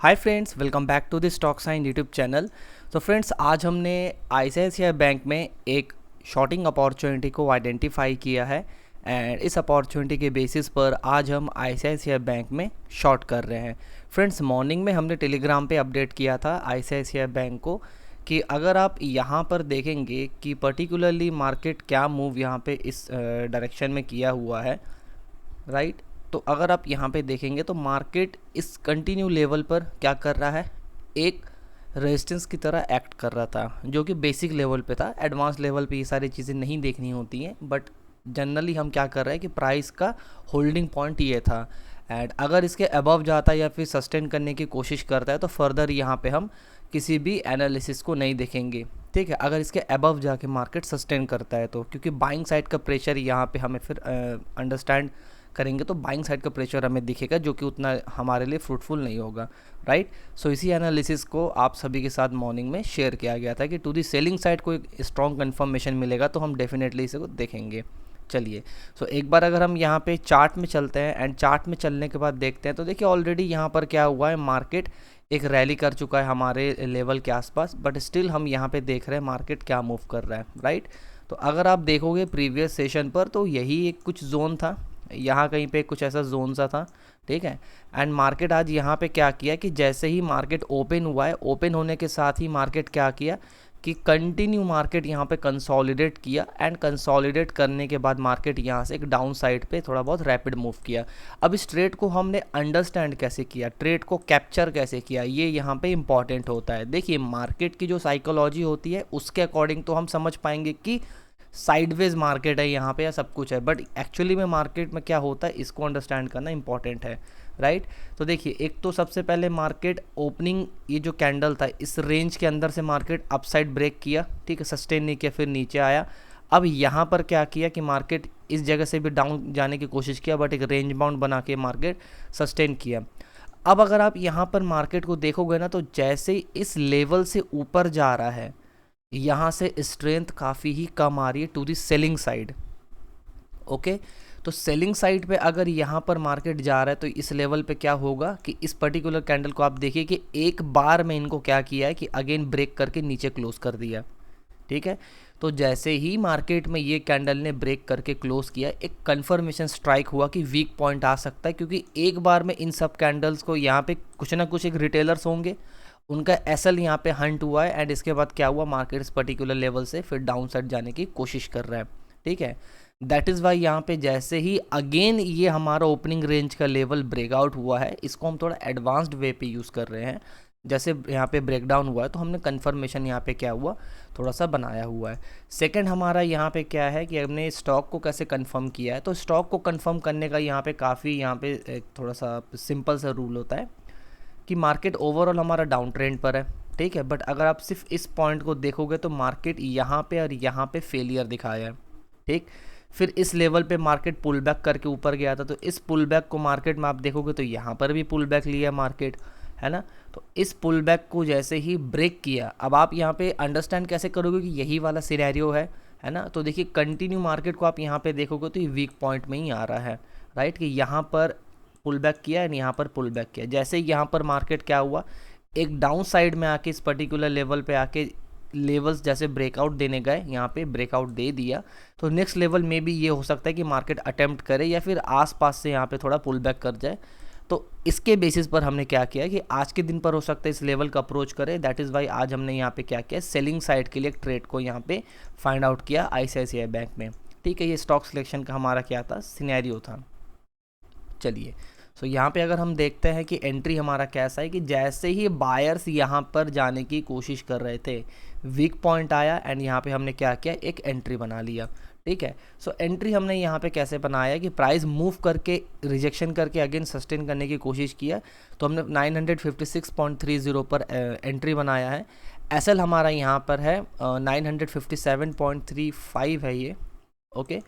Hi friends, welcome back to the stock sign YouTube channel. तो friends, आज हमने ICICI bank में एक शॉर्टिंग अपॉर्चुनिटी को आइडेंटिफाई किया है एंड इस अपॉर्चुनिटी के बेसिस पर आज हम आईसीआईसीआई बैंक में शॉर्ट कर रहे हैं। फ्रेंड्स, मॉर्निंग में हमने टेलीग्राम पे अपडेट किया था आईसीआईसीआई बैंक को कि अगर आप यहाँ पर देखेंगे कि पर्टिकुलरली मार्केट क्या मूव यहाँ पे इस डायरेक्शन में किया हुआ है, राइट। तो अगर आप यहाँ पे देखेंगे तो मार्केट इस कंटिन्यू लेवल पर क्या कर रहा है, एक रेजिस्टेंस की तरह एक्ट कर रहा था, जो कि बेसिक लेवल पे था। एडवांस लेवल पे ये सारी चीज़ें नहीं देखनी होती हैं, बट जनरली हम क्या कर रहे हैं कि प्राइस का होल्डिंग पॉइंट ये था एंड अगर इसके अबव जाता है या फिर सस्टेन करने की कोशिश करता है तो फर्दर यहाँ पे हम किसी भी एनालिसिस को नहीं देखेंगे, ठीक है। अगर इसके अबव जाके मार्केट सस्टेन करता है तो, क्योंकि बाइंग साइड का प्रेशर यहाँ पे हमें फिर अंडरस्टैंड करेंगे तो बाइंग साइड का प्रेशर हमें दिखेगा, जो कि उतना हमारे लिए फ्रूटफुल नहीं होगा, राइट। सो इसी एनालिसिस को आप सभी के साथ मॉर्निंग में शेयर किया गया था कि टू दी सेलिंग साइड को एक स्ट्रॉन्ग कन्फर्मेशन मिलेगा तो हम डेफिनेटली इसे को देखेंगे। चलिए, सो एक बार अगर हम यहाँ पे चार्ट में चलते हैं एंड चार्ट में चलने के बाद देखते हैं तो देखिए ऑलरेडी यहाँ पर क्या हुआ है, मार्केट एक रैली कर चुका है हमारे लेवल के आसपास, बट स्टिल हम यहाँ पे देख रहे हैं मार्केट क्या मूव कर रहा है, राइट। तो अगर आप देखोगे प्रीवियस सेशन पर तो यही एक कुछ जोन था, यहाँ कहीं पे कुछ ऐसा जोन सा था, ठीक है। एंड मार्केट आज यहाँ पे क्या किया कि जैसे ही मार्केट ओपन हुआ है, ओपन होने के साथ ही मार्केट क्या किया कि कंटिन्यू मार्केट यहाँ पे कंसोलिडेट किया एंड कंसोलिडेट करने के बाद मार्केट यहाँ से एक डाउन साइड पे थोड़ा बहुत रैपिड मूव किया। अब इस ट्रेड को हमने अंडरस्टैंड कैसे किया, ट्रेड को कैप्चर कैसे किया, ये यहाँ पे इंपॉर्टेंट होता है। देखिए, मार्केट की जो साइकोलॉजी होती है उसके अकॉर्डिंग तो हम समझ पाएंगे कि साइडवेज मार्केट है यहाँ पे या सब कुछ है, बट एक्चुअली में मार्केट में क्या होता है इसको अंडरस्टैंड करना इंपॉर्टेंट है, राइट। तो देखिए, एक तो सबसे पहले मार्केट ओपनिंग, ये जो कैंडल था इस रेंज के अंदर से मार्केट अपसाइड ब्रेक किया, ठीक है, सस्टेन नहीं किया, फिर नीचे आया। अब यहाँ पर क्या किया कि मार्केट इस जगह से भी डाउन जाने की कोशिश किया, बट एक रेंज बाउंड बना के मार्केट सस्टेन किया। अब अगर आप यहाँ पर मार्केट को देखोगे ना तो जैसे इस लेवल से ऊपर जा रहा है, यहाँ से स्ट्रेंथ काफ़ी ही कम आ रही है to the selling side, okay. तो सेलिंग साइड पे अगर यहाँ पर मार्केट जा रहा है तो इस लेवल पे क्या होगा कि इस पर्टिकुलर कैंडल को आप देखिए कि एक बार में इनको क्या किया है कि अगेन ब्रेक करके नीचे क्लोज कर दिया, ठीक है। तो जैसे ही मार्केट में ये कैंडल ने ब्रेक करके क्लोज किया, एक कंफर्मेशन स्ट्राइक हुआ कि वीक पॉइंट आ सकता है, क्योंकि एक बार में इन सब कैंडल्स को यहाँ पे कुछ ना कुछ एक रिटेलर्स होंगे, उनका एसएल यहाँ पे हंट हुआ है एंड इसके बाद क्या हुआ, मार्केट इस पर्टिकुलर लेवल से फिर डाउन साइड जाने की कोशिश कर रहा है, ठीक है। दैट इज़ वाई यहाँ पे जैसे ही अगेन ये हमारा ओपनिंग रेंज का लेवल ब्रेकआउट हुआ है, इसको हम थोड़ा एडवांस्ड वे पे यूज़ कर रहे हैं। जैसे यहाँ पे ब्रेकडाउन हुआ है तो हमने कन्फर्मेशन यहाँ पे क्या हुआ, थोड़ा सा बनाया हुआ है। सेकंड हमारा यहाँ पे क्या है कि हमने स्टॉक को कैसे कंफर्म किया है, तो स्टॉक को कंफर्म करने का यहाँ पे काफ़ी यहाँ पे एक थोड़ा सा सिंपल सा रूल होता है कि मार्केट ओवरऑल हमारा डाउन ट्रेंड पर है, ठीक है, बट अगर आप सिर्फ इस पॉइंट को देखोगे तो मार्केट यहाँ पे और यहाँ पे फेलियर दिखाया है, ठीक। फिर इस लेवल पे मार्केट पुल बैक करके ऊपर गया था, तो इस पुल बैक को मार्केट में आप देखोगे तो यहाँ पर भी पुल बैक लिया मार्केट, है ना। तो इस पुल बैक को जैसे ही ब्रेक किया, अब आप यहाँ पे अंडरस्टैंड कैसे करोगे कि यही वाला सिनेरियो है ना। तो देखिए, कंटिन्यू मार्केट को आप यहाँ पे देखोगे तो ये वीक पॉइंट में ही आ रहा है, राइट, कि यहाँ पर पुल बैक किया एंड यहाँ पर पुल बैक किया। जैसे ही यहाँ पर मार्केट क्या हुआ, एक डाउन साइड में आके इस पर्टिकुलर लेवल पे आके लेवल्स जैसे ब्रेकआउट देने गए, यहाँ पे ब्रेकआउट दे दिया, तो नेक्स्ट लेवल में भी ये हो सकता है कि मार्केट अटेम्प्ट करे या फिर आसपास से यहाँ पे थोड़ा पुल बैक कर जाए। तो इसके बेसिस पर हमने क्या किया कि आज के दिन पर हो सकता है इस लेवल का अप्रोच करे। दैट इज़ वाई आज हमने यहाँ पे क्या किया, सेलिंग साइड के लिए एक ट्रेड को यहाँ पे फाइंड आउट किया आईसीआईसीआई बैंक में, ठीक है। ये स्टॉक सिलेक्शन का हमारा क्या था, सिनेरियो था। चलिए, सो यहाँ पे अगर हम देखते हैं कि एंट्री हमारा कैसा है कि जैसे ही बायर्स यहाँ पर जाने की कोशिश कर रहे थे, वीक पॉइंट आया एंड यहाँ पे हमने क्या किया, एक एंट्री बना लिया, ठीक है। सो एंट्री हमने यहाँ पे कैसे बनाया कि प्राइस मूव करके रिजेक्शन करके अगेन सस्टेन करने की कोशिश किया, तो हमने 956.30 पर एंट्री बनाया है। एसएल हमारा यहाँ पर है 957.35 है ये, ओके,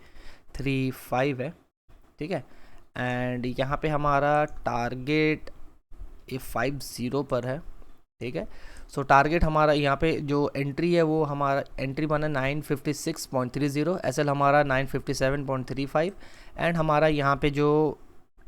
35 है, ठीक है। एंड यहाँ पे हमारा टारगेट ये 50 पर है, ठीक है। सो टारगेट हमारा यहाँ पे जो एंट्री है वो हमारा एंट्री बना 956.30, एसएल हमारा 957.35 एंड हमारा यहाँ पे जो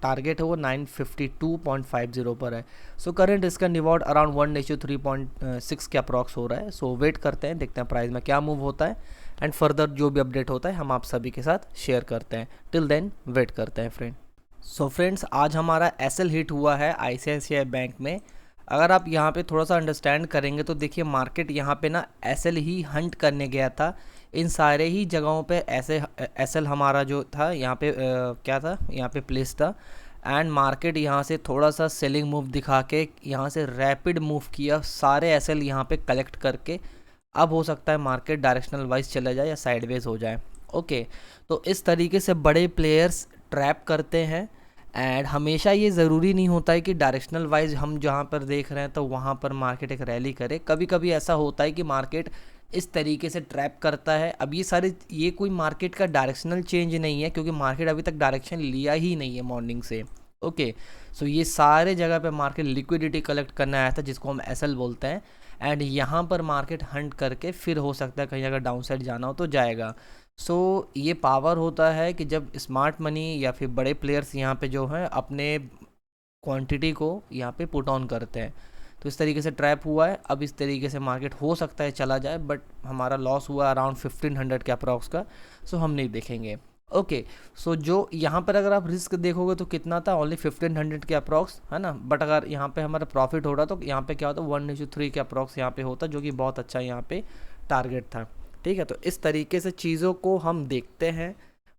टारगेट है वो 952.50 पर है। सो करंट इसका निवॉर्ड अराउंड 1:3.6 के अप्रॉक्स हो रहा है। सो वेट करते हैं, देखते हैं प्राइस में क्या मूव होता है, एंड फर्दर जो भी अपडेट होता है हम आप सभी के साथ शेयर करते हैं। टिल देन वेट करते हैं फ्रेंड। सो फ्रेंड्स, आज हमारा एसएल हिट हुआ है आईसीआईसीआई बैंक में। अगर आप यहाँ पे थोड़ा सा अंडरस्टैंड करेंगे तो देखिए मार्केट यहाँ पे ना एसएल ही हंट करने गया था। इन सारे ही जगहों पे ऐसे एसएल हमारा जो था यहाँ पे क्या था, यहाँ पे प्लेस था, एंड मार्केट यहाँ से थोड़ा सा सेलिंग मूव दिखा के यहाँ से रैपिड मूव किया, सारे एसएल यहाँ पे कलेक्ट करके। अब हो सकता है मार्केट डायरेक्शनल वाइज चला जाए या साइडवेज हो जाए। ओके, तो इस तरीके से बड़े प्लेयर्स ट्रैप करते हैं, एंड हमेशा ये ज़रूरी नहीं होता है कि डायरेक्शनल वाइज हम जहाँ पर देख रहे हैं तो वहाँ पर मार्केट एक रैली करे। कभी कभी ऐसा होता है कि मार्केट इस तरीके से ट्रैप करता है। अब ये कोई मार्केट का डायरेक्शनल चेंज नहीं है, क्योंकि मार्केट अभी तक डायरेक्शन लिया ही नहीं है मॉर्निंग से। ओके, सो ये सारे जगह पे मार्केट लिक्विडिटी कलेक्ट करने आया था, जिसको हम एसएल बोलते हैं, एंड यहाँ पर मार्केट हंट करके फिर हो सकता है कहीं अगर डाउन साइड जाना हो तो जाएगा। सो ये पावर होता है कि जब स्मार्ट मनी या फिर बड़े प्लेयर्स यहाँ पे जो हैं अपने क्वांटिटी को यहाँ पे पुट ऑन करते हैं। तो इस तरीके से ट्रैप हुआ है। अब इस तरीके से मार्केट हो सकता है चला जाए, बट हमारा लॉस हुआ अराउंड 1500 के अप्रॉक्स का, सो हम नहीं देखेंगे। ओके, सो जो यहाँ पर अगर आप रिस्क देखोगे तो कितना था, ओनली 1500 के अप्रॉक्स, है ना। बट अगर यहाँ पे हमारा प्रॉफिट हो रहा तो यहाँ पे क्या होता, 1:3 के अप्रॉक्स यहाँ पे होता, जो कि बहुत अच्छा यहाँ पे टारगेट था। ठीक है, तो इस तरीके से चीज़ों को हम देखते हैं,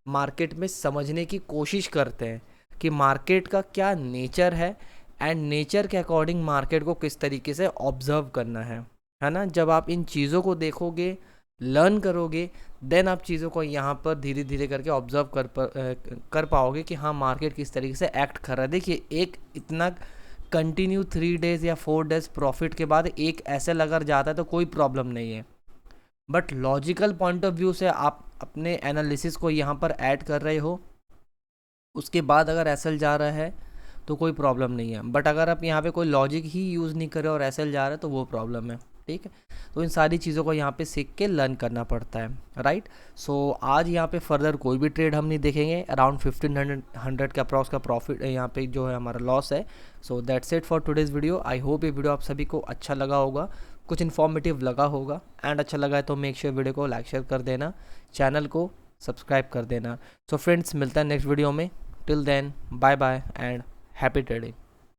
मार्केट में समझने की कोशिश करते हैं कि मार्केट का क्या नेचर है, एंड नेचर के अकॉर्डिंग मार्केट को किस तरीके से ऑब्जर्व करना है ना। जब आप इन चीज़ों को देखोगे, लर्न करोगे, देन आप चीज़ों को यहाँ पर धीरे धीरे करके ऑब्जर्व कर पाओगे कि हाँ मार्केट किस तरीके से एक्ट कर रहा है। देखिए, एक इतना कंटिन्यू 3 डेज़ या 4 डेज़ प्रॉफिट के बाद एक एसएल अगर जाता है तो कोई प्रॉब्लम नहीं है, but logical point of view से आप अपने एनालिसिस को यहाँ पर ऐड कर रहे हो, उसके बाद अगर एसएल जा रहा है तो कोई प्रॉब्लम नहीं है। बट अगर आप यहाँ पे कोई लॉजिक ही यूज़ नहीं कर रहे और एसएल जा रहा है तो वो प्रॉब्लम है। ठीक है, तो इन सारी चीज़ों को यहाँ पे सीख के लर्न करना पड़ता है, राइट। सो आज यहाँ पे फर्दर कोई भी ट्रेड हम नहीं देखेंगे। अराउंड 1500 के अप्रॉक्स का प्रॉफिट यहाँ पे जो है हमारा लॉस है। So that's it for today's video. I hope ये वीडियो आप सभी को अच्छा लगा होगा, कुछ इन्फॉर्मेटिव लगा होगा, एंड अच्छा लगा है तो मेक श्योर वीडियो को लाइक शेयर कर देना, चैनल को सब्सक्राइब कर देना। सो फ्रेंड्स, मिलता है नेक्स्ट वीडियो में। Till then, bye bye and happy trading.